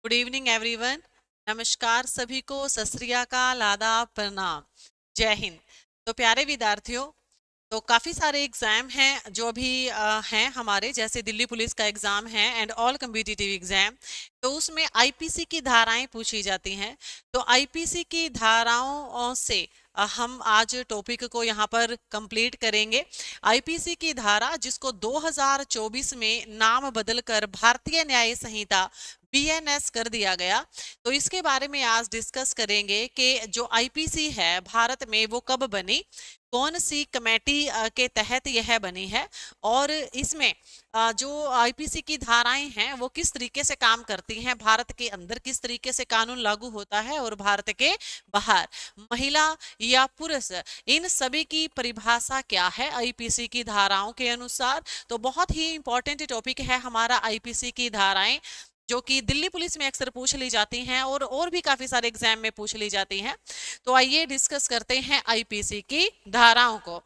Good evening everyone. नमस्कार सभी को, सत श्री अकाल, आदाब, प्रणाम, जय हिंद। तो प्यारे विद्यार्थियों, तो काफ़ी सारे एग्ज़ाम हैं जो अभी हैं हमारे, जैसे दिल्ली पुलिस का एग्ज़ाम है एंड ऑल कम्पिटिटिव एग्ज़ाम। तो उसमें आईपीसी की धाराएं पूछी जाती हैं। तो आईपीसी की धाराओं से हम आज टॉपिक को यहाँ पर कंप्लीट करेंगे। आईपीसी की धारा जिसको 2024 में नाम बदलकर भारतीय न्याय संहिता बीएनएस कर दिया गया, तो इसके बारे में आज डिस्कस करेंगे कि जो आईपीसी है भारत में वो कब बनी, कौन सी कमेटी के तहत यह बनी है, और इसमें जो आईपीसी की धाराएं हैं वो किस तरीके से काम करती हैं, भारत के अंदर किस तरीके से कानून लागू होता है और भारत के बाहर महिला या पुरुष, इन सभी की परिभाषा क्या है आईपीसी की धाराओं के अनुसार। तो बहुत ही इंपॉर्टेंट टॉपिक है हमारा आईपीसी की धाराएं, जो कि दिल्ली पुलिस में अक्सर पूछ ली जाती हैं और भी काफी सारे एग्जाम में पूछ ली जाती हैं। तो आइए डिस्कस करते हैं आईपीसी की धाराओं को।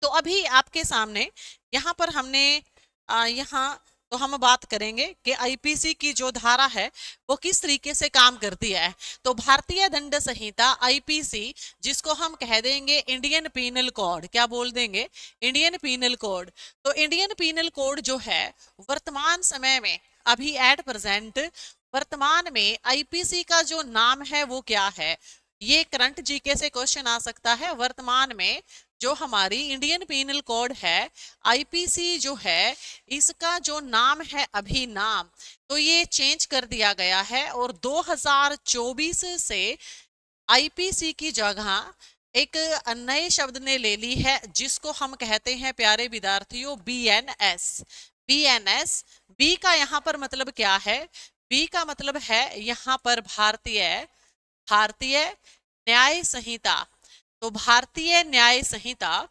तो अभी आपके सामने यहाँ पर हमने यहाँ तो हम बात करेंगे कि आईपीसी की जो धारा है वो किस तरीके से काम करती है। तो भारतीय दंड संहिता आईपीसी, जिसको हम कह देंगे इंडियन पीनल कोड, क्या बोल देंगे, इंडियन पीनल कोड। तो इंडियन पीनल कोड जो है वर्तमान समय में, अभी एट प्रेजेंट वर्तमान में आईपीसी का जो नाम है वो क्या है। ये करंट जीके से क्वेश्चन आ सकता है। वर्तमान में जो हमारी इंडियन पीनल कोड है, आईपीसी जो है, इसका जो नाम है अभी नाम, तो ये चेंज कर दिया गया है और 2024 से आईपीसी की जगह एक नए शब्द ने ले ली है, जिसको हम कहते हैं प्यारे विद्यार्थियों बीएनएस। बीएनएस, बी का यहाँ पर मतलब क्या है, बी का मतलब है यहाँ पर भारतीय भारतीय न्याय संहिता। तो भारतीय न्याय संहिता,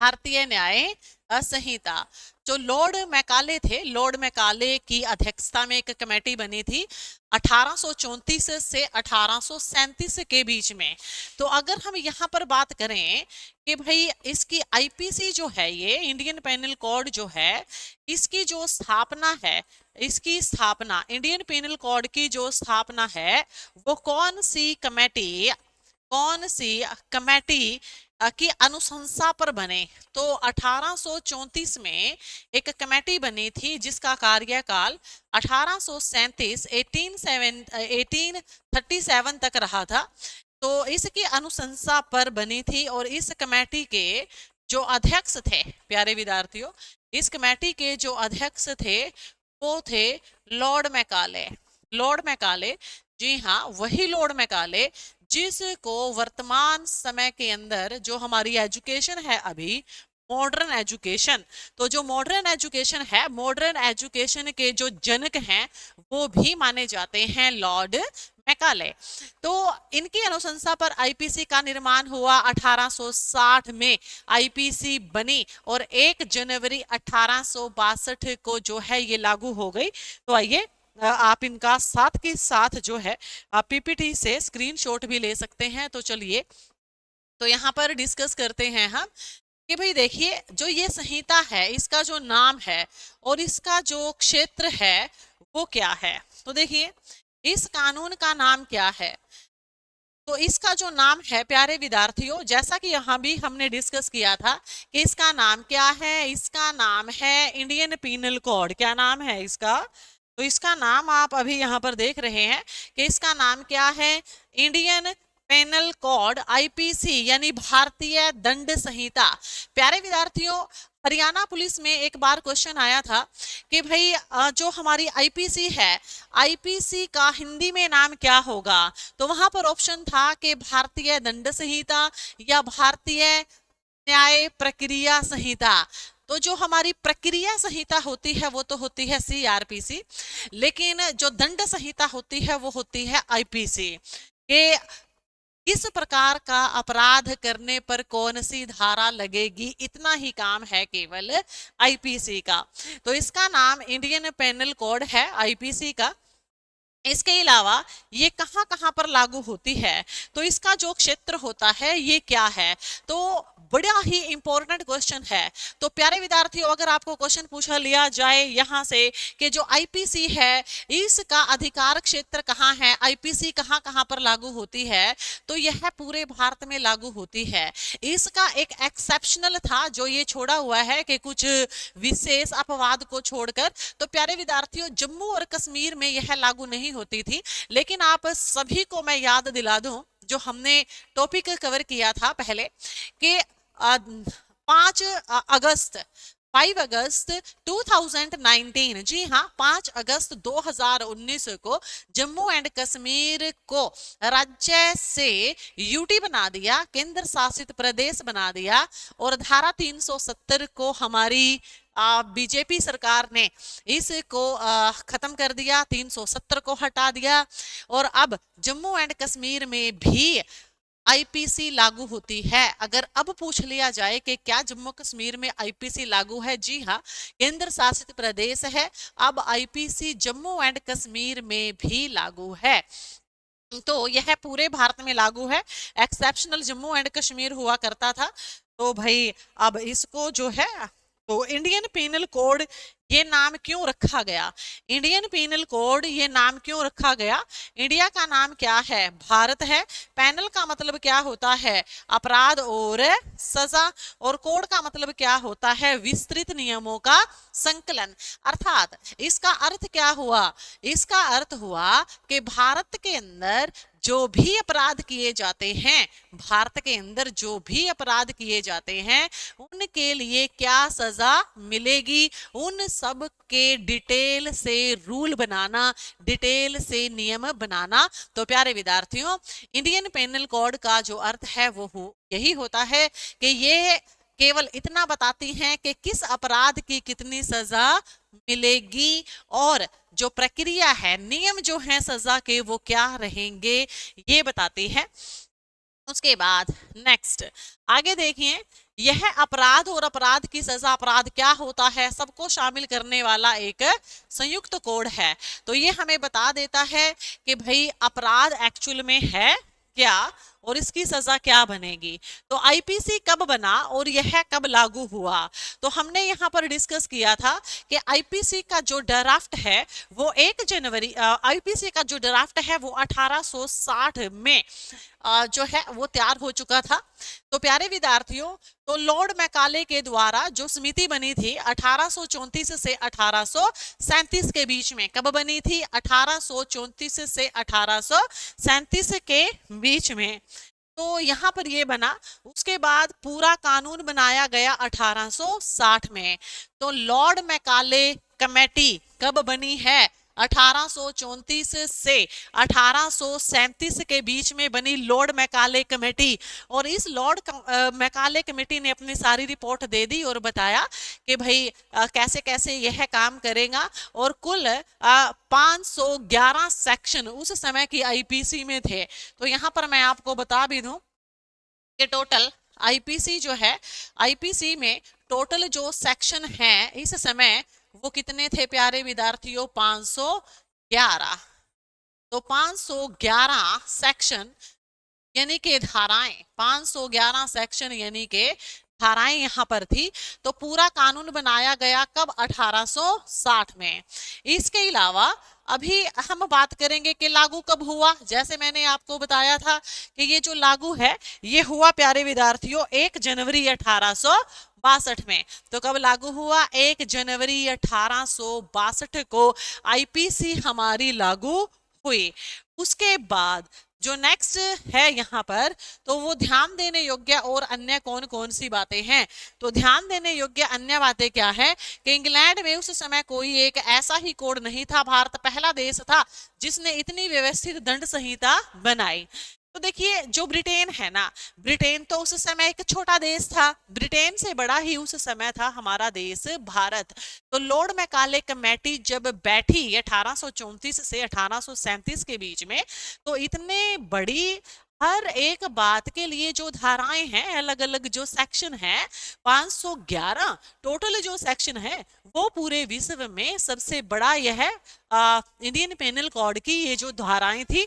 भारतीय न्याय संहिता, जो लॉर्ड मैकाले थे, लॉर्ड मैकाले की अध्यक्षता में एक कमेटी बनी थी 1834 से 1837 के बीच में। तो अगर हम यहाँ पर बात करें कि भाई इसकी आईपीसी जो है, ये इंडियन पेनल कोड जो है, इसकी जो स्थापना है, इसकी स्थापना, इंडियन पेनल कोड की जो स्थापना है वो कौन सी कमेटी, कौन सी कमेटी की अनुशंसा पर बने। तो 1834 में एक कमेटी बनी थी जिसका कार्यकाल 1837 1837 तक रहा था। तो इसकी अनुशंसा पर बनी थी और इस कमेटी के जो अध्यक्ष थे प्यारे विद्यार्थियों, इस कमेटी के जो अध्यक्ष थे वो थे लॉर्ड मैकाले। लॉर्ड मैकाले, जी हाँ, वही लॉर्ड मैकाले जिसको वर्तमान समय के अंदर जो हमारी एजुकेशन है अभी, मॉडर्न एजुकेशन, तो जो मॉडर्न एजुकेशन है, मॉडर्न एजुकेशन के जो जनक हैं वो भी माने जाते हैं लॉर्ड मैकाले। तो इनकी अनुशंसा पर आईपीसी का निर्माण हुआ 1860 में, आईपीसी बनी और 1 जनवरी 1862 को जो है ये लागू हो गई। तो आइए आप इनका साथ के साथ जो है आप पीपीटी से स्क्रीनशॉट भी ले सकते हैं। तो चलिए, तो यहाँ पर डिस्कस करते हैं हम कि भाई देखिए, जो ये संहिता है इसका जो नाम है और इसका जो क्षेत्र है वो क्या है। तो देखिए, इस कानून का नाम क्या है। तो इसका जो नाम है प्यारे विद्यार्थियों, जैसा कि यहाँ भी हमने डिस्कस किया था कि इसका नाम क्या है, इसका नाम है इंडियन पीनल कोड। क्या नाम है इसका, तो इसका नाम आप अभी यहाँ पर देख रहे हैं कि इसका नाम क्या है, इंडियन पेनल कोड, आईपीसी यानी भारतीय दंड संहिता। प्यारे विद्यार्थियों, हरियाणा पुलिस में एक बार क्वेश्चन आया था कि भाई जो हमारी आईपीसी है, आईपीसी का हिंदी में नाम क्या होगा। तो वहां पर ऑप्शन था कि भारतीय दंड संहिता या भारतीय न्याय प्रक्रिया संहिता। तो जो हमारी प्रक्रिया संहिता होती है वो तो होती है सीआरपीसी, लेकिन जो दंड संहिता होती है वो होती है आईपीसी। के किस प्रकार का अपराध करने पर कौन सी धारा लगेगी, इतना ही काम है केवल आईपीसी का। तो इसका नाम इंडियन पेनल कोड है आईपीसी का। इसके अलावा ये कहाँ कहाँ पर लागू होती है, तो इसका जो क्षेत्र होता है ये क्या है। तो बड़ा ही इंपॉर्टेंट क्वेश्चन है। तो प्यारे विद्यार्थियों, अगर आपको क्वेश्चन पूछा लिया जाए यहाँ से कि जो आईपीसी है इसका अधिकार क्षेत्र कहाँ है, आईपीसी कहाँ कहाँ पर लागू होती है, तो यह पूरे भारत में लागू होती है। इसका एक एक्सेप्शनल था जो ये छोड़ा हुआ है कि कुछ विशेष अपवाद को छोड़कर। तो प्यारे विद्यार्थियों, जम्मू और कश्मीर में यह लागू नहीं होती थी। लेकिन आप सभी को मैं याद दिला दूं जो हमने टॉपिक कवर किया था पहले कि 5 अगस्त 5 अगस्त 2019, जी हाँ 5 अगस्त 2019 को जम्मू एंड कश्मीर को राज्य से यूटी बना दिया, केंद्र शासित प्रदेश बना दिया। और धारा 370 को हमारी बीजेपी सरकार ने इसको खत्म कर दिया, 370 को हटा दिया। और अब जम्मू एंड कश्मीर में भी आईपीसी लागू होती है। अगर अब पूछ लिया जाए कि क्या जम्मू कश्मीर में आईपीसी लागू है, जी हाँ, केंद्र शासित प्रदेश है, अब आईपीसी जम्मू एंड कश्मीर में भी लागू है। तो यह पूरे भारत में लागू है, एक्सेप्शनल जम्मू एंड कश्मीर हुआ करता था। तो भाई अब इसको जो है, तो इंडियन पीनल कोड ये नाम क्यों रखा गया, इंडियन पीनल कोड ये नाम क्यों रखा गया? इंडिया का नाम क्या है? भारत है। पैनल का मतलब क्या होता है? अपराध और सजा। और कोड का मतलब क्या होता है? विस्तृत नियमों का संकलन। अर्थात इसका अर्थ क्या हुआ? इसका अर्थ हुआ कि भारत के अंदर जो भी अपराध किए जाते हैं, भारत के अंदर जो भी अपराध किए जाते हैं उनके लिए क्या सजा मिलेगी, उन सब के डिटेल से रूल बनाना, डिटेल से नियम बनाना। तो प्यारे विद्यार्थियों, इंडियन पेनल कोड का जो अर्थ है वो यही होता है कि ये केवल इतना बताती हैं कि किस अपराध की कितनी सजा मिलेगी और जो प्रक्रिया है, नियम जो है सजा के वो क्या रहेंगे, ये बताती है। उसके बाद नेक्स्ट आगे देखिए, यह अपराध और अपराध की सजा, अपराध क्या होता है, सबको शामिल करने वाला एक संयुक्त कोड है। तो ये हमें बता देता है कि भाई अपराध एक्चुअल में है क्या और इसकी सजा क्या बनेगी। तो आईपीसी कब बना और यह कब लागू हुआ? तो हमने यहाँ पर डिस्कस किया था कि आईपीसी का जो ड्राफ्ट है वो 1 जनवरी, आईपीसी का जो ड्राफ्ट है वो 1860 में जो है वो तैयार हो चुका था। तो प्यारे विद्यार्थियों, तो लॉर्ड मैकाले के द्वारा जो समिति बनी थी 1834 से 1837 के बीच में, कब बनी थी? 1834 से 1837 के बीच में। तो यहाँ पर ये बना। उसके बाद पूरा कानून बनाया गया 1860 में। तो लॉर्ड मैकाले कमेटी कब बनी है? 1834 से 1837 के बीच में बनी लॉर्ड मैकाले कमेटी। और इस लॉर्ड मैकाले कमेटी ने अपनी सारी रिपोर्ट दे दी और बताया कि भाई कैसे कैसे यह काम करेगा। और कुल 511 सेक्शन उस समय की आईपीसी में थे। तो यहाँ पर मैं आपको बता भी दूं कि टोटल आईपीसी जो है, आईपीसी में टोटल जो सेक्शन है इस समय वो कितने थे प्यारे विद्यार्थियों? 511। तो 511 सेक्शन यानी कि धाराएं, 511 सेक्शन यानी कि धाराएं यहाँ पर थी। तो पूरा कानून बनाया गया कब? 1860 में। इसके अलावा अभी हम बात करेंगे कि लागू कब हुआ। जैसे मैंने आपको बताया था कि ये जो लागू है ये हुआ प्यारे विद्यार्थियों 1 जनवरी 1862 में। तो कब लागू हुआ? 1 जनवरी 1862 को आईपीसी हमारी लागू हुई। उसके बाद जो नेक्स्ट है यहाँ पर, तो वो ध्यान देने योग्य और अन्य कौन कौन सी बातें हैं। तो ध्यान देने योग्य अन्य बातें क्या है कि इंग्लैंड में उस समय कोई एक ऐसा ही कोड नहीं था। भारत पहला देश था जिसने इतनी व्यवस्थित दंड संहिता बनाई। तो देखिए जो ब्रिटेन है ना, ब्रिटेन तो उस समय एक छोटा देश था, ब्रिटेन से बड़ा ही उस समय था हमारा देश भारत। तो लॉर्ड मैकाले कमेटी जब बैठी 1834 से 1837 के बीच में, तो इतने बड़ी हर एक बात के लिए जो धाराएं हैं, अलग अलग जो सेक्शन है, 511 टोटल जो सेक्शन है वो पूरे विश्व में सबसे बड़ा यह इंडियन पेनल कोड की ये जो धाराएं थी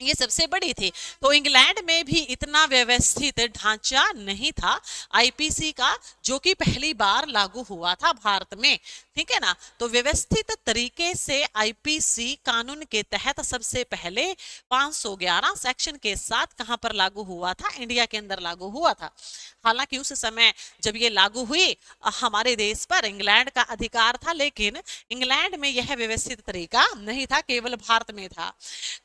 ये सबसे बड़ी थी। तो इंग्लैंड में भी इतना व्यवस्थित ढांचा नहीं था आईपीसी का, जो कि पहली बार लागू हुआ था भारत में। ठीक है ना। तो व्यवस्थित तरीके से आईपीसी कानून के तहत सबसे पहले 511 सेक्शन के साथ कहां पर लागू हुआ था? इंडिया के अंदर लागू हुआ था। हालांकि उस समय जब ये लागू हुई हमारे देश पर इंग्लैंड का अधिकार था, लेकिन इंग्लैंड में यह व्यवस्थित तरीका नहीं था, केवल भारत में था।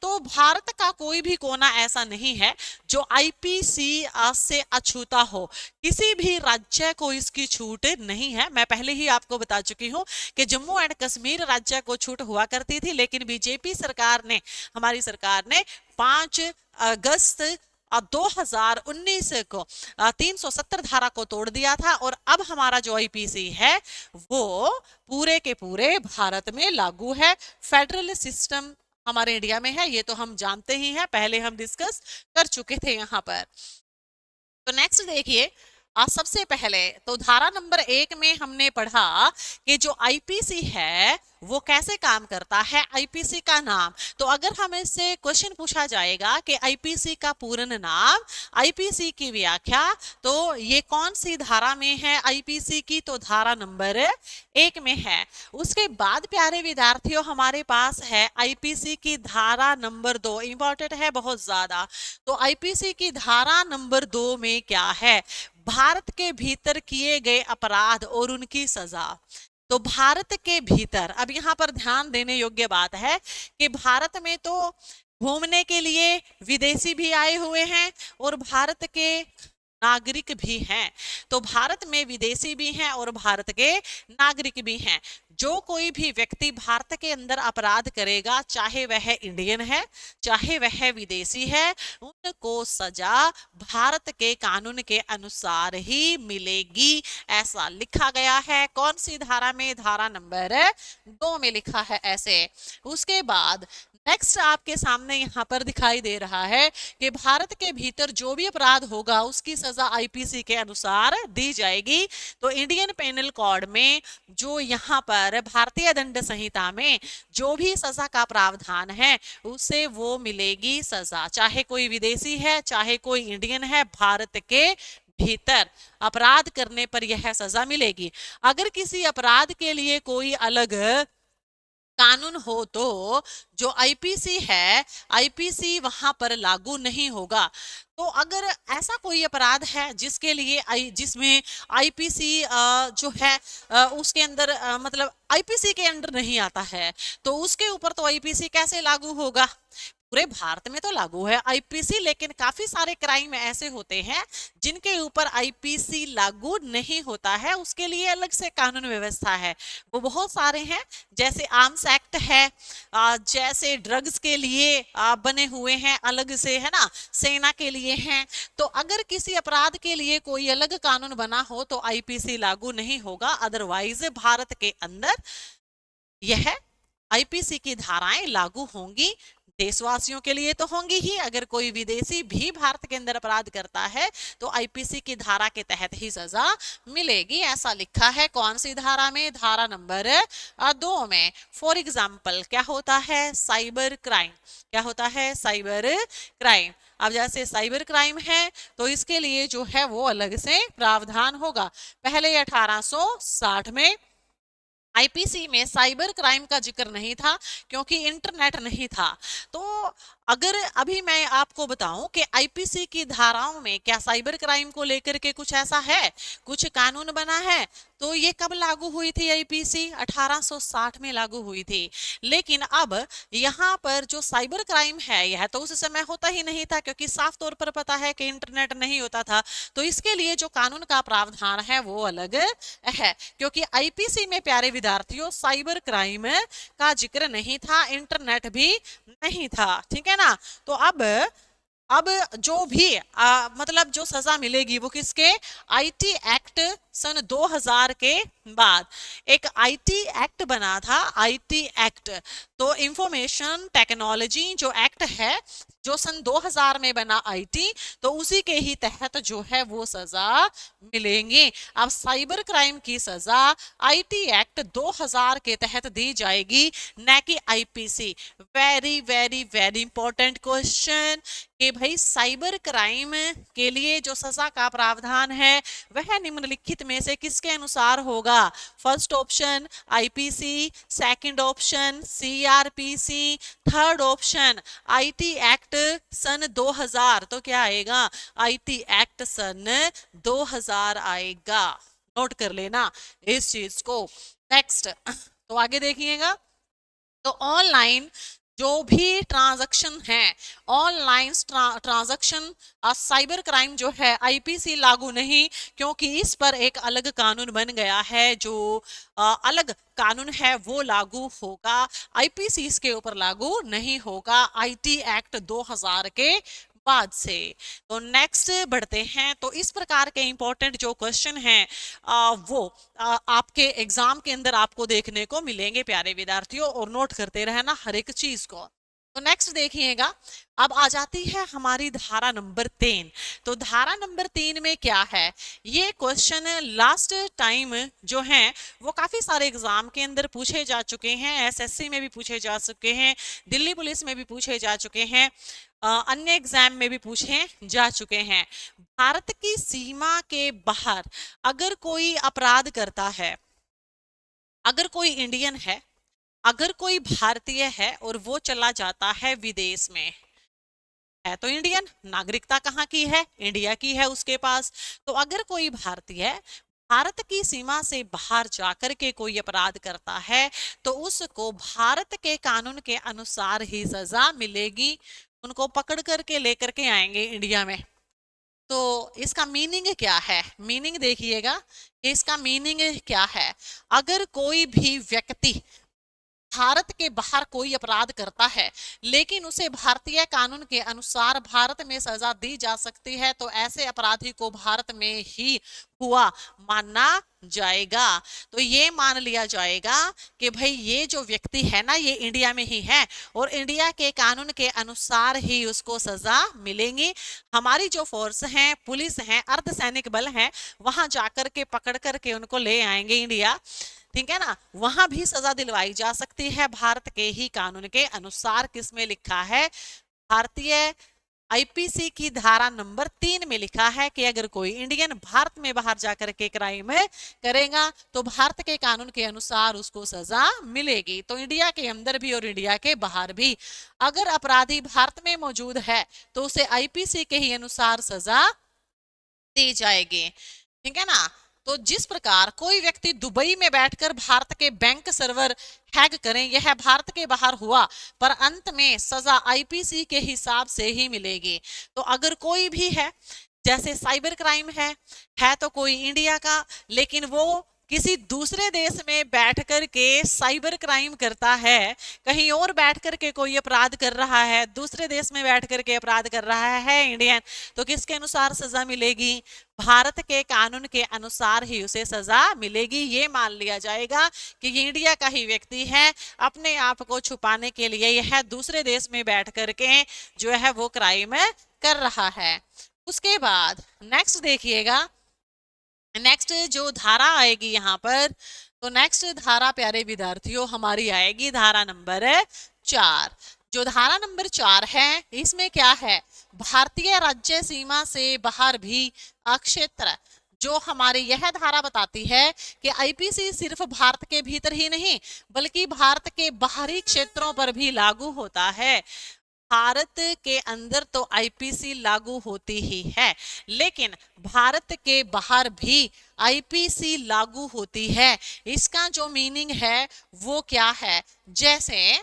तो भारत का कोई भी कोना ऐसा नहीं है जो आईपीसी से अछूता हो। किसी भी राज्य को इसकी छूट नहीं है। मैं पहले ही आपको बता चुकी हूं कि जम्मू एंड कश्मीर राज्य को छूट हुआ करती थी, लेकिन बीजेपी सरकार ने, हमारी सरकार ने 5 अगस्त 2019 को 370 धारा को तोड़ दिया था, और अब हमारा जो आईपीसी है वो पूरे के पूरे भारत में लागू है। फेडरल सिस्टम हमारे इंडिया में है, ये तो हम जानते ही हैं, पहले हम डिस्कस कर चुके थे यहाँ पर। तो नेक्स्ट देखिए, सबसे पहले तो धारा नंबर 1 में हमने पढ़ा कि जो आईपीसी है वो कैसे काम करता है, आईपीसी का नाम। तो अगर हमें से क्वेश्चन पूछा जाएगा कि आईपीसी का पूर्ण नाम, आईपीसी की व्याख्या, तो ये कौन सी धारा में है आईपीसी की? तो धारा नंबर 1 में है। उसके बाद प्यारे विद्यार्थियों हमारे पास है आईपीसी की धारा नंबर 2, इंपॉर्टेंट है बहुत ज्यादा। तो आईपीसी की धारा नंबर 2 में क्या है? भारत के भीतर किए गए अपराध और उनकी सजा। तो भारत के भीतर, अब यहां पर ध्यान देने योग्य बात है कि भारत में तो घूमने के लिए विदेशी भी आए हुए हैं और भारत के नागरिक भी हैं। तो भारत में विदेशी भी हैं और भारत के नागरिक भी हैं। जो कोई भी व्यक्ति भारत के अंदर अपराध करेगा, चाहे वह इंडियन है चाहे वह विदेशी है, उनको सजा भारत के कानून के अनुसार ही मिलेगी, ऐसा लिखा गया है। कौन सी धारा में? धारा नंबर 2 में लिखा है ऐसे। उसके बाद नेक्स्ट आपके सामने यहां पर दिखाई दे रहा है कि भारत के भीतर जो भी अपराध होगा उसकी सजा आईपीसी के अनुसार दी जाएगी। तो इंडियन पेनल कोड में, जो यहां पर भारतीय दंड संहिता में जो भी सजा का प्रावधान है उसे वो मिलेगी सजा, चाहे कोई विदेशी है चाहे कोई इंडियन है, भारत के भीतर अपराध करने पर यह सजा मिलेगी। अगर किसी अपराध के लिए कोई अलग कानून हो तो जो आईपीसी है, आईपीसी वहां पर लागू नहीं होगा। तो अगर ऐसा कोई अपराध है जिसके लिए जिसमें आईपीसी जो है उसके अंदर मतलब आईपीसी के अंडर नहीं आता है, तो उसके ऊपर तो आईपीसी कैसे लागू होगा? पूरे भारत में तो लागू है आईपीसी, लेकिन काफी सारे क्राइम ऐसे होते हैं जिनके ऊपर आईपीसी लागू नहीं होता है, उसके लिए अलग से कानून व्यवस्था है। वो बहुत सारे हैं, जैसे आर्म्स एक्ट है, जैसे ड्रग्स के लिए बने हुए हैं अलग से, है ना, सेना के लिए हैं। तो अगर किसी अपराध के लिए कोई अलग कानून बना हो तो आईपीसी लागू नहीं होगा, अदरवाइज भारत के अंदर यह आईपीसी की धाराएं लागू होंगी। देशवासियों के लिए तो होंगी ही, अगर कोई विदेशी भी भारत के अंदर अपराध करता है तो आईपीसी की धारा के तहत ही सजा मिलेगी, ऐसा लिखा है। कौन सी धारा में? धारा नंबर 2 में। फॉर एग्जाम्पल क्या होता है? Cyber crime. क्या होता है? Cyber crime. अब जैसे साइबर क्राइम है तो इसके लिए जो है वो अलग से प्रावधान होगा। पहले 1860 में आईपीसी में साइबर क्राइम का जिक्र नहीं था क्योंकि इंटरनेट नहीं था। तो अगर अभी मैं आपको बताऊं कि आईपीसी की धाराओं में क्या साइबर क्राइम को लेकर के कुछ ऐसा है, कुछ कानून बना है, तो ये कब लागू हुई थी? आईपीसी 1860 में लागू हुई थी। लेकिन अब यहाँ पर जो साइबर क्राइम है यह तो उस समय होता ही नहीं था, क्योंकि साफ तौर पर पता है कि इंटरनेट नहीं होता था। तो इसके लिए जो कानून का प्रावधान है वो अलग है, क्योंकि आईपीसी में प्यारे विद्यार्थियों साइबर क्राइम का जिक्र नहीं था, इंटरनेट भी नहीं था। ठीक है ना। तो अब जो भी मतलब जो सजा मिलेगी वो किसके? आईटी एक्ट सन 2000 के बाद एक आईटी एक्ट बना था, आईटी एक्ट। तो इंफॉर्मेशन टेक्नोलॉजी जो एक्ट है जो सन 2000 में बना आईटी, तो उसी के ही तहत जो है वो सजा मिलेंगी। अब साइबर क्राइम की सजा आईटी एक्ट 2000 के तहत दी जाएगी, न कि IPC. Very very very important question कि भाई साइबर क्राइम के लिए जो सजा का प्रावधान है वह निम्नलिखित में से किसके अनुसार होगा? First option IPC, second option CrPC, third option IT act सन 2000। तो क्या आएगा? आईटी एक्ट सन 2000 आएगा। नोट कर लेना इस चीज को। नेक्स्ट, तो आगे देखिएगा। तो ऑनलाइन जो भी ट्रांजैक्शन है, ऑनलाइन ट्रांजैक्शन साइबर क्राइम जो है आईपीसी लागू नहीं, क्योंकि इस पर एक अलग कानून बन गया है। जो अलग कानून है वो लागू होगा, आईपीसी इसके ऊपर लागू नहीं होगा आईटी एक्ट 2000 के बाद से। तो नेक्स्ट बढ़ते हैं। तो इस प्रकार के इंपॉर्टेंट जो क्वेश्चन हैं वो आपके एग्जाम के अंदर आपको देखने को मिलेंगे प्यारे विद्यार्थियों, और नोट करते रहना हर एक चीज को। तो नेक्स्ट देखिएगा, अब आ जाती है हमारी धारा नंबर 3। तो धारा नंबर 3 में क्या है? ये क्वेश्चन लास्ट टाइम जो है वो काफी सारे एग्जाम के अंदर पूछे जा चुके हैं, एसएससी में भी पूछे जा चुके हैं, दिल्ली पुलिस में भी पूछे जा चुके हैं, अन्य एग्जाम में भी पूछे जा चुके हैं। भारत की सीमा के बाहर अगर कोई अपराध करता है, अगर कोई इंडियन है, अगर कोई भारतीय है और वो चला जाता है विदेश में, है तो इंडियन, नागरिकता कहाँ की है? इंडिया की है उसके पास। तो अगर कोई भारतीय भारत की सीमा से बाहर जाकर के कोई अपराध करता है तो उसको भारत के कानून के अनुसार ही सजा मिलेगी। उनको पकड़ करके लेकर के आएंगे इंडिया में। तो इसका मीनिंग क्या है? मीनिंग देखिएगा, इसका मीनिंग क्या है। अगर कोई भी व्यक्ति भारत के बाहर कोई अपराध करता है लेकिन उसे भारतीय कानून के अनुसार भारत में सजा दी जा सकती है, तो ऐसे अपराधी को भारत में ही हुआ माना जाएगा। तो ये मान लिया जाएगा कि भाई ये जो व्यक्ति है ना ये इंडिया में ही है और इंडिया के कानून के अनुसार ही उसको सजा मिलेगी। हमारी जो फोर्स है, पुलिस है, अर्धसैनिक बल है, वहां जाकर के पकड़ करके उनको ले आएंगे इंडिया, ठीक है ना। वहां भी सजा दिलवाई जा सकती है भारत के ही कानून के अनुसार। किसमें लिखा है? भारतीय आईपीसी की धारा नंबर 3 में लिखा है कि अगर कोई इंडियन भारत में बाहर जाकर के क्राइम करेगा तो भारत के कानून के अनुसार उसको सजा मिलेगी। तो इंडिया के अंदर भी और इंडिया के बाहर भी अगर अपराधी भारत में मौजूद है तो उसे आईपीसी के ही अनुसार सजा दी जाएगी, ठीक है ना। तो जिस प्रकार कोई व्यक्ति दुबई में बैठकर भारत के बैंक सर्वर हैक करें, यह भारत के बाहर हुआ पर अंत में सजा आईपीसी के हिसाब से ही मिलेगी। तो अगर कोई भी है, जैसे साइबर क्राइम है तो कोई इंडिया का, लेकिन वो किसी दूसरे देश में बैठ कर के साइबर क्राइम करता है, कहीं और बैठ कर के कोई अपराध कर रहा है, दूसरे देश में बैठ कर के अपराध कर रहा है इंडियन, तो किसके अनुसार सजा मिलेगी? भारत के कानून के अनुसार ही उसे सजा मिलेगी। ये मान लिया जाएगा कि ये इंडिया का ही व्यक्ति है, अपने आप को छुपाने के लिए यह दूसरे देश में बैठ कर के जो है वो क्राइम कर रहा है। उसके बाद नेक्स्ट देखिएगा, नेक्स्ट जो धारा आएगी यहाँ पर, तो नेक्स्ट धारा प्यारे विद्यार्थियों हमारी आएगी धारा नंबर 4। जो धारा नंबर 4 है इसमें क्या है? भारतीय राज्य सीमा से बाहर भी क्षेत्र, जो हमारी यह धारा बताती है कि आईपीसी सिर्फ भारत के भीतर ही नहीं बल्कि भारत के बाहरी क्षेत्रों पर भी लागू होता है। भारत के अंदर तो आईपीसी लागू होती ही है, लेकिन भारत के बाहर भी आईपीसी लागू होती है। इसका जो मीनिंग है वो क्या है? जैसे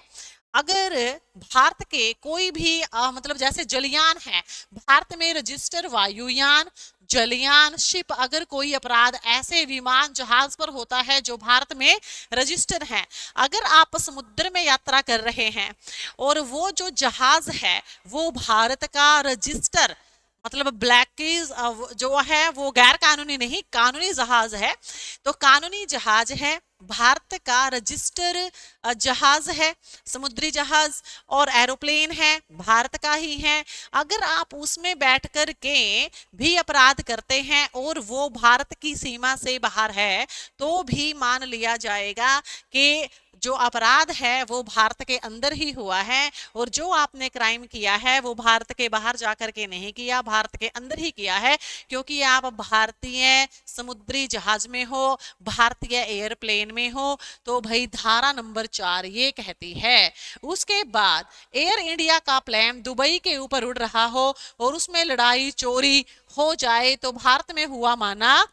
अगर भारत के कोई भी मतलब जैसे जलयान है, भारत में रजिस्टर वायुयान, जलयान, शिप, अगर कोई अपराध ऐसे विमान जहाज पर होता है जो भारत में रजिस्टर है, अगर आप समुद्र में यात्रा कर रहे हैं और वो जो जहाज है वो भारत का रजिस्टर मतलब ब्लैक कीज जो है वो गैर कानूनी नहीं, कानूनी जहाज है। तो कानूनी जहाज है, भारत का रजिस्टर जहाज है, समुद्री जहाज, और एरोप्लेन है भारत का ही है। अगर आप उसमें बैठ कर के भी अपराध करते हैं और वो भारत की सीमा से बाहर है, तो भी मान लिया जाएगा कि जो अपराध है वो भारत के अंदर ही हुआ है, और जो आपने क्राइम किया है वो भारत के बाहर जाकर के नहीं किया, भारत के अंदर ही किया है, क्योंकि आप भारतीय समुद्री जहाज में हो, भारतीय एयरप्लेन में हो। तो भाई धारा नंबर 4 ये कहती है। उसके बाद एयर इंडिया का प्लेन दुबई के ऊपर उड़ रहा हो और उसमें लड़ाई चोरी हो जाए तो भारत में हुआ माना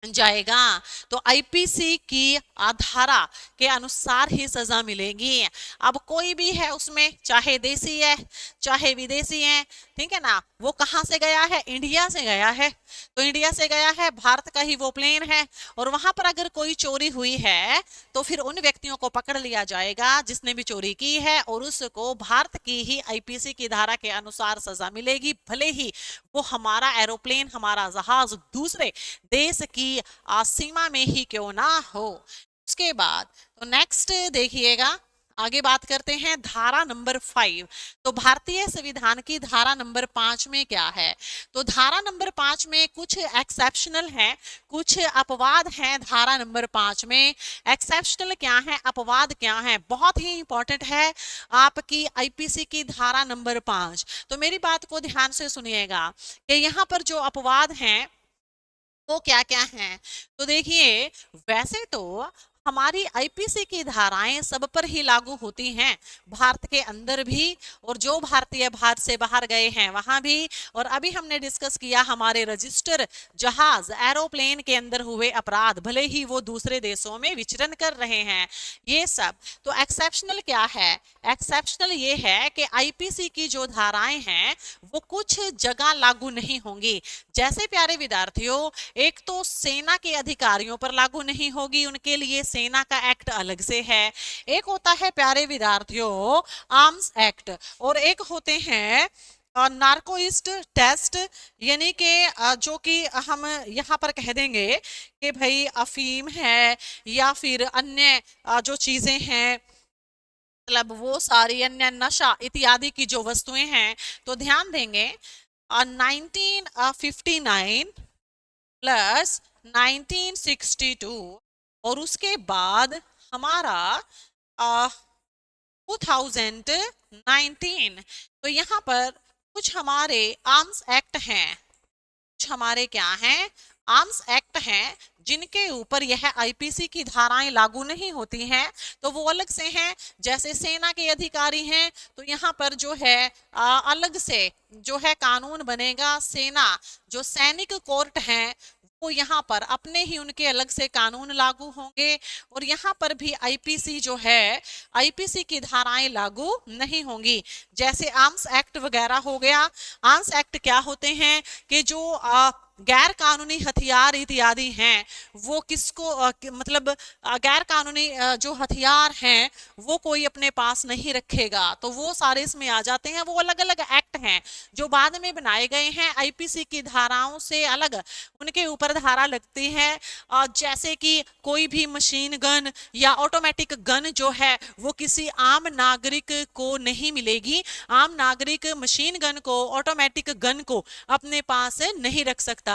जाएगा। तो आईपीसी की धारा के अनुसार ही सजा मिलेगी। अब कोई भी है उसमें, चाहे देसी है चाहे विदेशी है, ठीक है ना, वो कहाँ से गया है, इंडिया से गया है। तो इंडिया से गया है, भारत का ही वो प्लेन है, और वहां पर अगर कोई चोरी हुई है तो फिर उन व्यक्तियों को पकड़ लिया जाएगा जिसने भी चोरी की है, और उसको भारत की ही आईपीसी की धारा के अनुसार सजा मिलेगी, भले ही वो हमारा एरोप्लेन, हमारा जहाज दूसरे देश की सीमा में ही क्यों ना हो। उसके बाद तो नेक्स्ट देखिएगा, आगे बात करते हैं धारा नंबर 5। तो भारतीय संविधान की धारा नंबर 5 में क्या है? तो धारा नंबर 5 में कुछ एक्सेप्शनल है, कुछ अपवाद हैं धारा नंबर 5 में। एक्सेप्शनल क्या है, अपवाद क्या है, बहुत ही इंपॉर्टेंट है आपकी आईपीसी की धारा नंबर 5। तो मेरी बात को ध्यान से सुनिएगा कि यहाँ पर जो अपवाद हैं वो क्या क्या हैं। तो देखिए, वैसे तो हमारी आईपीसी की धाराएं सब पर ही लागू होती हैं, भारत के अंदर भी, और जो भारतीय भारत से बाहर गए हैं वहां भी, और अभी हमने डिस्कस किया हमारे रजिस्टर जहाज एरोप्लेन के अंदर हुए अपराध, भले ही वो दूसरे देशों में विचरण कर रहे हैं, ये सब। तो एक्सेप्शनल क्या है? एक्सेप्शनल ये है कि आईपीसी की जो धाराएं हैं वो कुछ जगह लागू नहीं होंगी। जैसे प्यारे विद्यार्थियों, एक तो सेना के अधिकारियों पर लागू नहीं होगी, उनके लिए सेना का एक्ट अलग से है। एक होता है प्यारे विद्यार्थियों आर्म्स एक्ट, और एक होते हैं नार्कोइस्ट टेस्ट, यानी कि जो कि हम यहाँ पर कह देंगे कि भाई अफीम है या फिर अन्य जो चीजें हैं, मतलब वो सारी अन्य नशा इत्यादि की जो वस्तुएं हैं। तो ध्यान देंगे 1959 प्लस 1962, और उसके बाद हमारा 2019। तो यहाँ पर कुछ हमारे आर्म्स एक्ट हैं, कुछ हमारे क्या हैं, आर्म्स एक्ट हैं, जिनके ऊपर यह आईपीसी की धाराएं लागू नहीं होती हैं। तो वो अलग से हैं। जैसे सेना के अधिकारी हैं तो यहाँ पर जो है अलग से जो है कानून बनेगा। सेना जो सैनिक कोर्ट हैं वो यहाँ पर अपने ही उनके अलग से कानून लागू होंगे, और यहाँ पर भी आईपीसी जो है, आईपीसी की धाराएं लागू नहीं होंगी। जैसे आर्म्स एक्ट वगैरह हो गया। आर्म्स एक्ट क्या होते हैं कि जो गैर कानूनी हथियार इत्यादि हैं वो किसको मतलब गैर कानूनी जो हथियार हैं वो कोई अपने पास नहीं रखेगा, तो वो सारे इसमें आ जाते हैं। वो अलग अलग एक्ट हैं जो बाद में बनाए गए हैं आईपीसी की धाराओं से अलग, उनके ऊपर धारा लगती है। जैसे कि कोई भी मशीन गन या ऑटोमेटिक गन जो है वो किसी आम नागरिक को नहीं मिलेगी। आम नागरिक मशीन गन को, ऑटोमेटिक गन को अपने पास नहीं रख सकता।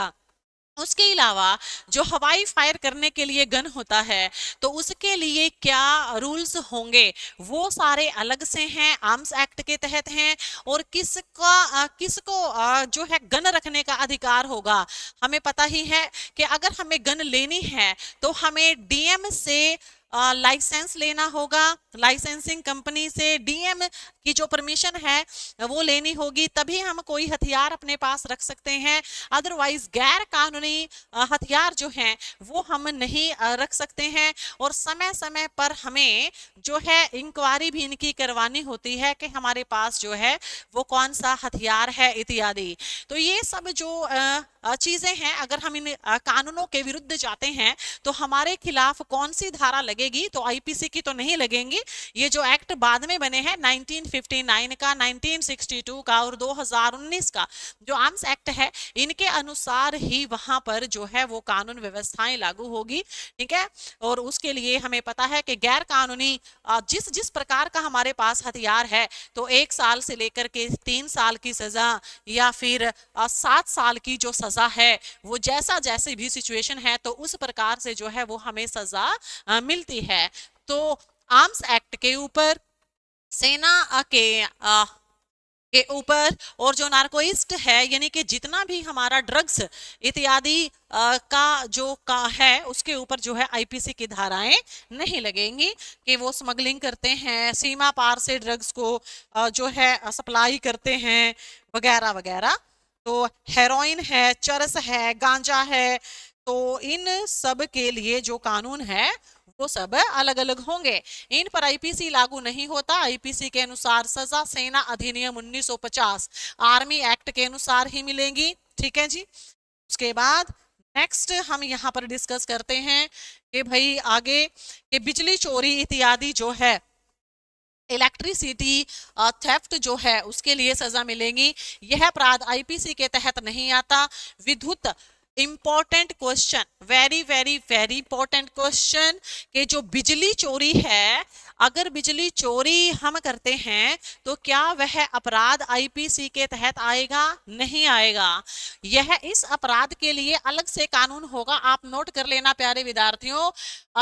उसके अलावा जो हवाई फायर करने के लिए गन होता है तो उसके लिए क्या रूल्स होंगे वो सारे अलग से हैं, आर्म्स एक्ट के तहत हैं। और किसको जो है गन रखने का अधिकार होगा, हमें पता ही है कि अगर हमें गन लेनी है तो हमें डीएम से लाइसेंस लेना होगा, लाइसेंसिंग कंपनी से डीएम की जो परमिशन है वो लेनी होगी, तभी हम कोई हथियार अपने पास रख सकते हैं। अदरवाइज गैर कानूनी हथियार जो हैं वो हम नहीं रख सकते हैं। और समय समय पर हमें जो है इंक्वायरी भी इनकी करवानी होती है कि हमारे पास जो है वो कौन सा हथियार है इत्यादि। तो ये सब जो चीजें हैं, अगर हम इन कानूनों के विरुद्ध जाते हैं तो हमारे खिलाफ कौन सी धारा लगेगी, तो आईपीसी की तो नहीं लगेंगी। ये जो एक्ट बाद में बने हैं 1959 का, 1962 का और 2019 का जो आर्म्स एक्ट है, इनके अनुसार ही वहां पर जो है वो कानून व्यवस्थाएं लागू होगी। ठीक है, और उसके लिए हमें पता है कि गैर कानूनी जिस जिस प्रकार का हमारे पास हथियार है, तो 1 साल से लेकर के 3 साल की सजा या फिर 7 साल की जो सजा है, वो जैसा जैसे भी सिचुएशन है तो उस प्रकार से जो है वो हमें सजा मिलती है। तो आर्म्स एक्ट के ऊपर, सेना के ऊपर, और जो नार्कोइस्ट है यानी कि जितना भी हमारा ड्रग्स इत्यादि का जो का है उसके ऊपर जो है आईपीसी की धाराएं नहीं लगेंगी कि वो स्मगलिंग करते हैं, सीमा पार से ड्रग्स को जो है सप्लाई करते हैं वगैरह वगैरह। तो हेरोइन है, चरस है, गांजा है, तो इन सब के लिए जो कानून है वो सब अलग अलग होंगे। इन पर आईपीसी लागू नहीं होता। आईपीसी के अनुसार सजा सेना अधिनियम 1950 आर्मी एक्ट के अनुसार ही मिलेंगी। ठीक है जी। उसके बाद नेक्स्ट हम यहाँ पर डिस्कस करते हैं कि भाई आगे कि बिजली चोरी इत्यादि जो है, इलेक्ट्रिसिटी थेफ्ट जो है उसके लिए सजा मिलेगी। यह अपराध आईपीसी के तहत नहीं आता। विद्युत important question, very very very important question, कि जो बिजली चोरी है, अगर बिजली चोरी हम करते हैं तो क्या वह अपराध आईपीसी के तहत आएगा? नहीं आएगा। यह इस अपराध के लिए अलग से कानून होगा। आप नोट कर लेना प्यारे विद्यार्थियों।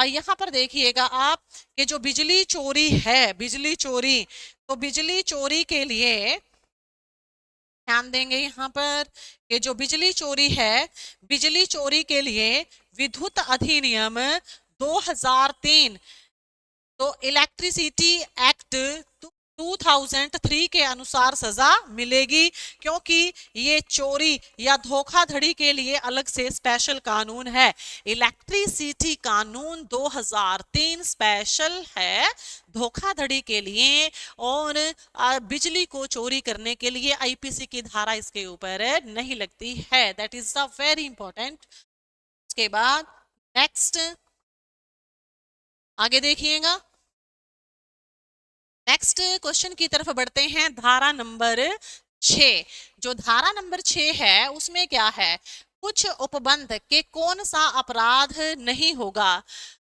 यहाँ पर देखिएगा आप कि जो बिजली चोरी है, बिजली चोरी, तो बिजली चोरी के लिए ध्यान देंगे यहाँ पर कि जो बिजली चोरी है, बिजली चोरी के लिए विद्युत अधिनियम 2003, तो इलेक्ट्रिसिटी एक्ट 2003 के अनुसार सजा मिलेगी, क्योंकि ये चोरी या धोखाधड़ी के लिए अलग से स्पेशल कानून है। इलेक्ट्रिसिटी कानून 2003 स्पेशल है धोखाधड़ी के लिए, और बिजली को चोरी करने के लिए आईपीसी की धारा इसके ऊपर नहीं लगती है। That is a very important. उसके बाद नेक्स्ट आगे देखिएगा, नेक्स्ट क्वेश्चन की तरफ बढ़ते हैं। धारा नंबर 6, जो धारा नंबर 6 है उसमें क्या है, कुछ उपबंध के कौन सा अपराध नहीं होगा।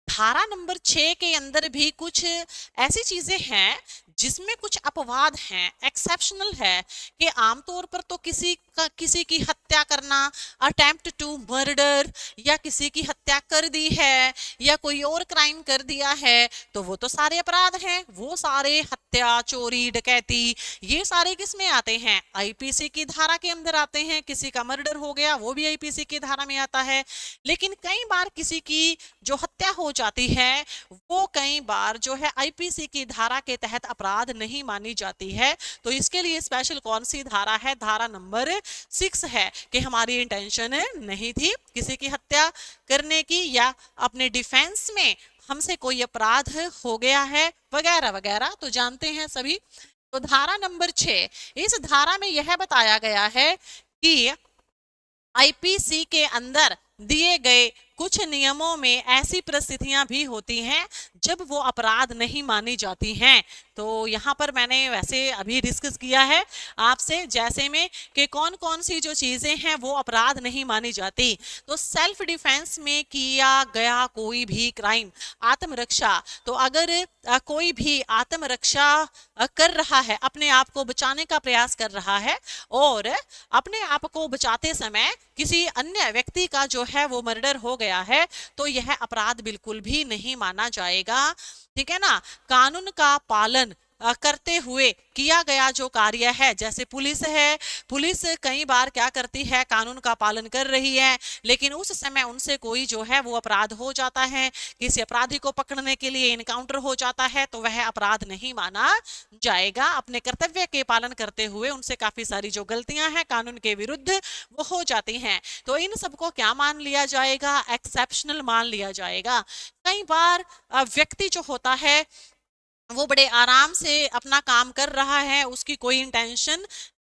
धारा नंबर 6 के अंदर भी कुछ ऐसी चीजें हैं जिसमें कुछ अपवाद हैं, एक्सेप्शनल है, कि आमतौर पर तो किसी की हत्या करना, अटेम्प्ट टू मर्डर, या किसी की हत्या कर दी है या कोई और क्राइम कर दिया है, तो वो तो सारे अपराध हैं। वो सारे हत्या, चोरी, डकैती, ये सारे किस में आते हैं? आईपीसी की धारा के अंदर आते हैं। किसी का मर्डर हो गया वो भी आईपीसी की धारा में आता है। लेकिन कई बार किसी की जो हत्या हो जाती है वो कई बार जो है आईपीसी की धारा के तहत अपराध नहीं मानी जाती है। तो इसके लिए स्पेशल कौन सी धारा है? धारा नंबर 6 है कि हमारी इंटेंशन नहीं थी किसी की हत्या करने की, या अपने डिफेंस में हमसे कोई अपराध हो गया है वगैरह वगैरह, तो जानते हैं सभी। तो धारा नंबर 6, इस धारा में यह बताया गया है कि आईपीसी के अंदर दिए गए कुछ नियमों में ऐसी परिस्थितियां भी होती हैं जब वो अपराध नहीं मानी जाती हैं। तो यहाँ पर मैंने वैसे अभी डिस्कस किया है आपसे, जैसे में कि कौन कौन सी जो चीजें हैं वो अपराध नहीं मानी जाती। तो सेल्फ डिफेंस में किया गया कोई भी क्राइम, आत्मरक्षा, तो अगर कोई भी आत्मरक्षा कर रहा है, अपने आप को बचाने का प्रयास कर रहा है, और अपने आप को बचाते समय किसी अन्य व्यक्ति का जो है वो मर्डर हो गया है, तो यह अपराध बिल्कुल भी नहीं माना जाएगा। ठीक है ना। कानून का पालन करते हुए किया गया जो कार्य है, जैसे पुलिस है, पुलिस कई बार क्या करती है, कानून का पालन कर रही है, लेकिन उस समय उनसे कोई जो है वो अपराध हो जाता है, किसी अपराधी को पकड़ने के लिए इनकाउंटर हो जाता है, तो वह अपराध नहीं माना जाएगा। अपने कर्तव्य के पालन करते हुए उनसे काफी सारी जो गलतियां हैं कानून के विरुद्ध वो हो जाती हैं, तो इन सबको क्या मान लिया जाएगा? एक्सेप्शनल मान लिया जाएगा। कई बार व्यक्ति जो होता है वो बड़े आराम से अपना काम कर रहा है, उसकी कोई इंटेंशन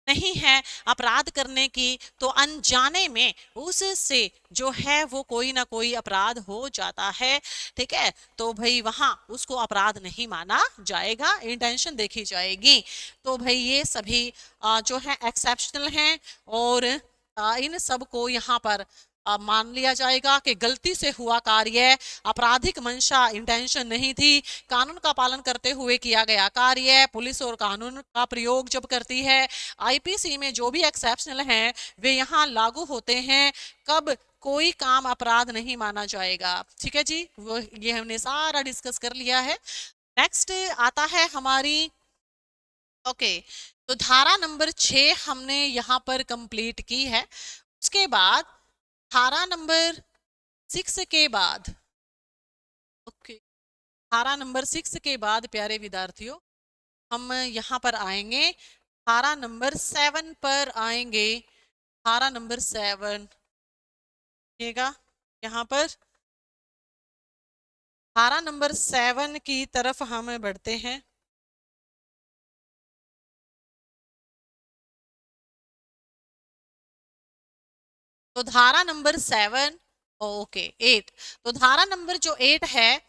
नहीं है अपराध करने की, तो अनजाने में उससे जो है वो कोई ना कोई अपराध हो जाता है। ठीक है, तो भाई वहां उसको अपराध नहीं माना जाएगा, इंटेंशन देखी जाएगी। तो भाई ये सभी जो है एक्सेप्शनल हैं, और इन सब को यहाँ पर मान लिया जाएगा कि गलती से हुआ कार्य, आपराधिक मंशा इंटेंशन नहीं थी, कानून का पालन करते हुए किया गया कार्य। पुलिस और कानून का प्रयोग जब करती है, आईपीसी में जो भी एक्सेप्शनल हैं वे यहाँ लागू होते हैं। कब? कोई काम अपराध नहीं माना जाएगा। ठीक है जी, वो ये हमने सारा डिस्कस कर लिया है। नेक्स्ट आता है हमारी, ओके, तो धारा नंबर 6 हमने यहाँ पर कंप्लीट की है। उसके बाद धारा नंबर 6 के बाद, ओके, धारा नंबर 6 के बाद प्यारे विद्यार्थियों हम यहाँ पर आएंगे, धारा नंबर 7 पर आएंगे। धारा नंबर 7 देखिएगा यहाँ पर, धारा नंबर 7 की तरफ हम बढ़ते हैं। तो धारा नंबर 7, ओके 8, तो धारा नंबर जो 8 है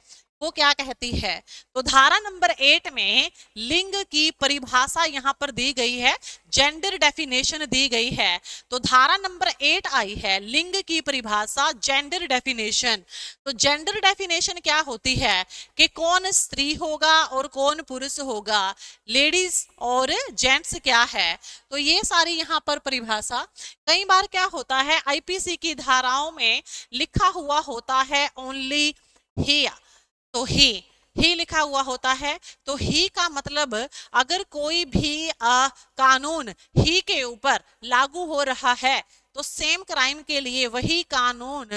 वो क्या कहती है? तो धारा नंबर 8 में लिंग की परिभाषा यहाँ पर दी गई है, जेंडर डेफिनेशन दी गई है। तो धारा नंबर 8 आई है, लिंग की परिभाषा, जेंडर डेफिनेशन। तो जेंडर डेफिनेशन क्या होती है कि कौन स्त्री होगा और कौन पुरुष होगा, लेडीज और जेंट्स क्या है। तो ये सारी यहाँ पर परिभाषा, कई बार क्या होता है आईपीसी की धाराओं में लिखा हुआ होता है ओनली ही, तो ही लिखा हुआ होता है। तो ही का मतलब अगर कोई भी कानून ही के ऊपर लागू हो रहा है तो सेम क्राइम के लिए वही कानून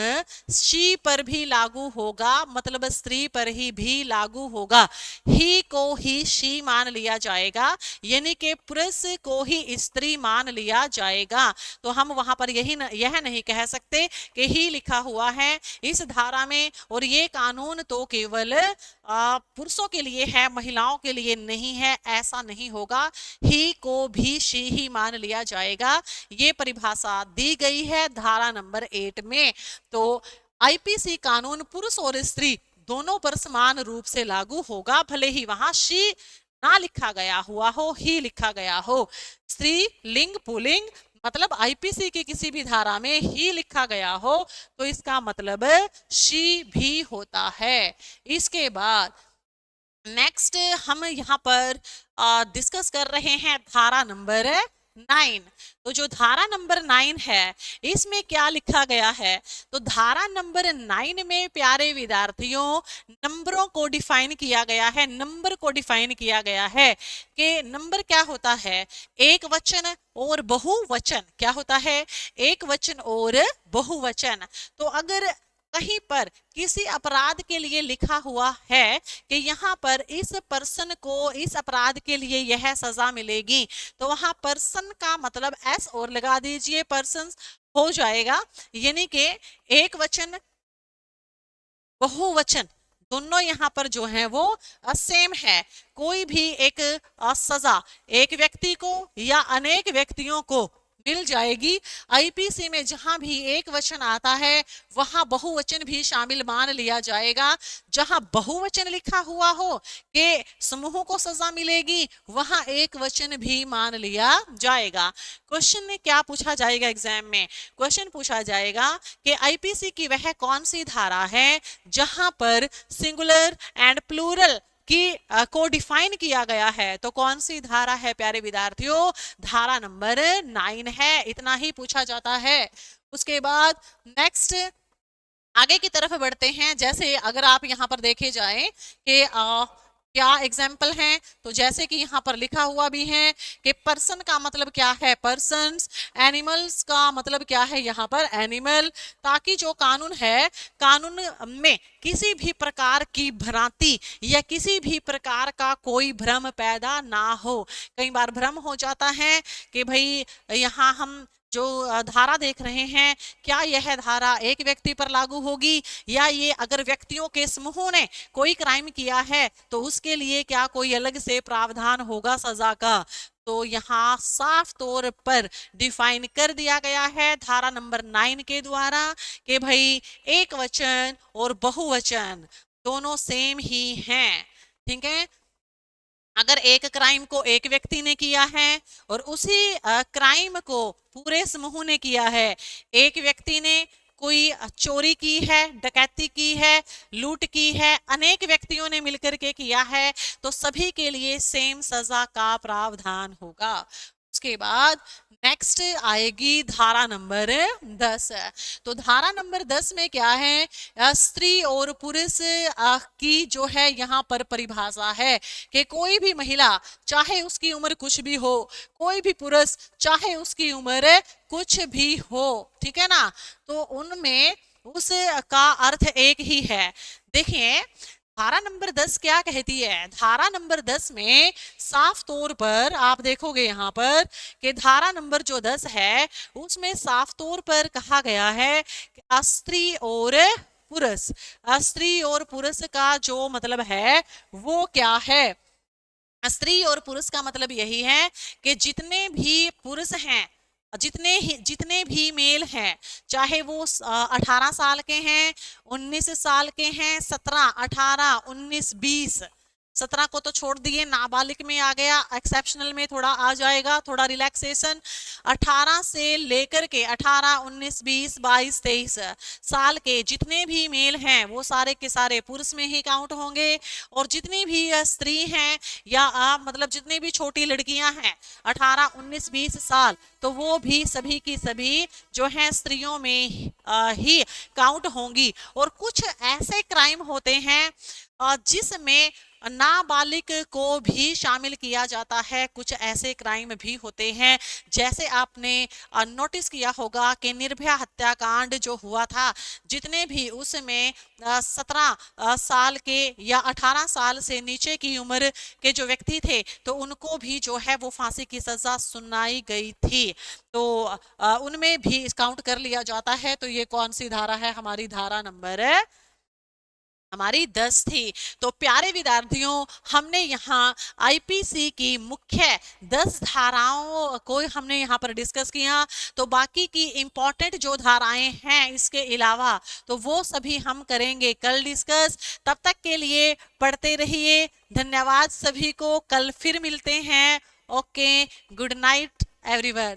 शी पर भी लागू होगा, मतलब स्त्री पर ही भी लागू होगा। ही को ही शी मान लिया जाएगा, यानी कि पुरुष को ही स्त्री मान लिया जाएगा। तो हम वहां पर यह नहीं कह सकते कि ही लिखा हुआ है इस धारा में और ये कानून तो केवल पुरुषों के लिए है, महिलाओं के लिए नहीं है, ऐसा नहीं होगा। ही को भी शी ही मान लिया जाएगा। ये परिभाषा दी गई है धारा नंबर 8 में। तो आईपीसी कानून पुरुष और स्त्री दोनों पर समान रूप से लागू होगा, भले ही वहां शी ना लिखा गया हुआ हो, ही लिखा गया हो। स्त्री लिंग पुल्लिंग, मतलब आईपीसी की किसी भी धारा में ही लिखा गया हो तो इसका मतलब शी भी होता है। इसके बाद नेक्स्ट हम यहाँ पर डिस्कस कर रहे हैं धारा नंबर 9। तो जो धारा नंबर 9 है इसमें क्या लिखा गया है? तो धारा नंबर 9 में प्यारे विद्यार्थियों नंबरों को डिफाइन किया गया है, नंबर को डिफाइन किया गया है कि नंबर क्या होता है, एक वचन और बहुवचन। क्या होता है? एक वचन और बहुवचन। तो अगर कहीं पर किसी अपराध के लिए लिखा हुआ है कि यहाँ पर इस पर्सन को इस अपराध के लिए यह सजा मिलेगी, तो वहां पर्सन का मतलब एस और लगा दीजिए, पर्सन हो जाएगा। यानी कि एक वचन बहुवचन दोनों यहाँ पर जो है वो सेम है। कोई भी एक सजा एक व्यक्ति को या अनेक व्यक्तियों को मिल जाएगी। आईपीसी में जहां भी एक वचन आता है वहां बहुवचन भी शामिल मान लिया जाएगा। जहां बहुवचन लिखा हुआ हो कि समूह को सजा मिलेगी वहां एक वचन भी मान लिया जाएगा। क्वेश्चन में क्या पूछा जाएगा एग्जाम में? क्वेश्चन पूछा जाएगा कि आईपीसी की वह कौन सी धारा है जहां पर सिंगुलर एंड प्लूरल की को डिफाइन किया गया है। तो कौन सी धारा है प्यारे विद्यार्थियों? धारा नंबर 9 है। इतना ही पूछा जाता है। उसके बाद नेक्स्ट आगे की तरफ बढ़ते हैं। जैसे अगर आप यहाँ पर देखे जाएं कि क्या एग्जाम्पल हैं, तो जैसे कि यहाँ पर लिखा हुआ भी है कि पर्सन का मतलब क्या है, पर्सन्स। एनिमल्स का मतलब क्या है यहाँ पर, एनिमल। ताकि जो कानून है, कानून में किसी भी प्रकार की भ्रांति या किसी भी प्रकार का कोई भ्रम पैदा ना हो। कई बार भ्रम हो जाता है कि भाई यहाँ हम जो धारा देख रहे हैं क्या यह धारा एक व्यक्ति पर लागू होगी, या ये अगर व्यक्तियों के समूह ने कोई क्राइम किया है तो उसके लिए क्या कोई अलग से प्रावधान होगा सजा का। तो यहाँ साफ तौर पर डिफाइन कर दिया गया है धारा नंबर 9 के द्वारा कि भाई एक वचन और बहुवचन दोनों सेम ही हैं। ठीक है, अगर एक क्राइम को एक व्यक्ति ने किया है और उसी क्राइम को पूरे समूह ने किया है, एक व्यक्ति ने कोई चोरी की है, डकैती की है, लूट की है, अनेक व्यक्तियों ने मिलकर के किया है, तो सभी के लिए सेम सजा का प्रावधान होगा। उसके बाद नेक्स्ट आएगी धारा नंबर 10। तो धारा नंबर 10 में क्या है, स्त्री और पुरुष की जो है यहाँ पर परिभाषा है कि कोई भी महिला चाहे उसकी उम्र कुछ भी हो, कोई भी पुरुष चाहे उसकी उम्र कुछ भी हो, ठीक है ना, तो उनमें उस का अर्थ एक ही है। देखिए धारा नंबर 10 क्या कहती है, धारा नंबर 10 में साफ तौर पर आप देखोगे यहाँ पर कि धारा नंबर जो 10 है उसमें साफ तौर पर कहा गया है कि स्त्री और पुरुष, स्त्री और पुरुष का जो मतलब है वो क्या है, स्त्री और पुरुष का मतलब यही है कि जितने भी पुरुष हैं, जितने भी मेल हैं, चाहे वो 18 साल के हैं, 19 साल के हैं, 17, 18, 19, 20, 17 को तो छोड़ दिए, नाबालिग में आ गया, एक्सेप्शनल में थोड़ा आ जाएगा, थोड़ा रिलैक्सेशन। 18 से लेकर के 18, 19, 20, 22, 23 साल के जितने भी मेल हैं वो सारे के सारे पुरुष में ही काउंट होंगे, और जितनी भी स्त्री हैं या मतलब जितनी भी छोटी लड़कियां हैं 18, 19, 20 साल, तो वो भी सभी की सभी जो है स्त्रियों में ही काउंट होंगी। और कुछ ऐसे क्राइम होते हैं जिसमें नाबालिग को भी शामिल किया जाता है, कुछ ऐसे क्राइम भी होते हैं, जैसे आपने नोटिस किया होगा कि निर्भया हत्याकांड जो हुआ था, जितने भी उसमें 17 साल के या 18 साल से नीचे की उम्र के जो व्यक्ति थे, तो उनको भी जो है वो फांसी की सजा सुनाई गई थी, तो उनमें भी काउंट कर लिया जाता है। तो ये कौन सी धारा है, हमारी धारा नंबर हमारी 10 थी। तो प्यारे विद्यार्थियों, हमने यहाँ आईपीसी की मुख्य 10 धाराओं को हमने यहाँ पर डिस्कस किया, तो बाकी की इंपॉर्टेंट जो धाराएं हैं इसके अलावा तो वो सभी हम करेंगे कल डिस्कस। तब तक के लिए पढ़ते रहिए। धन्यवाद सभी को, कल फिर मिलते हैं। Okay, good night everyone.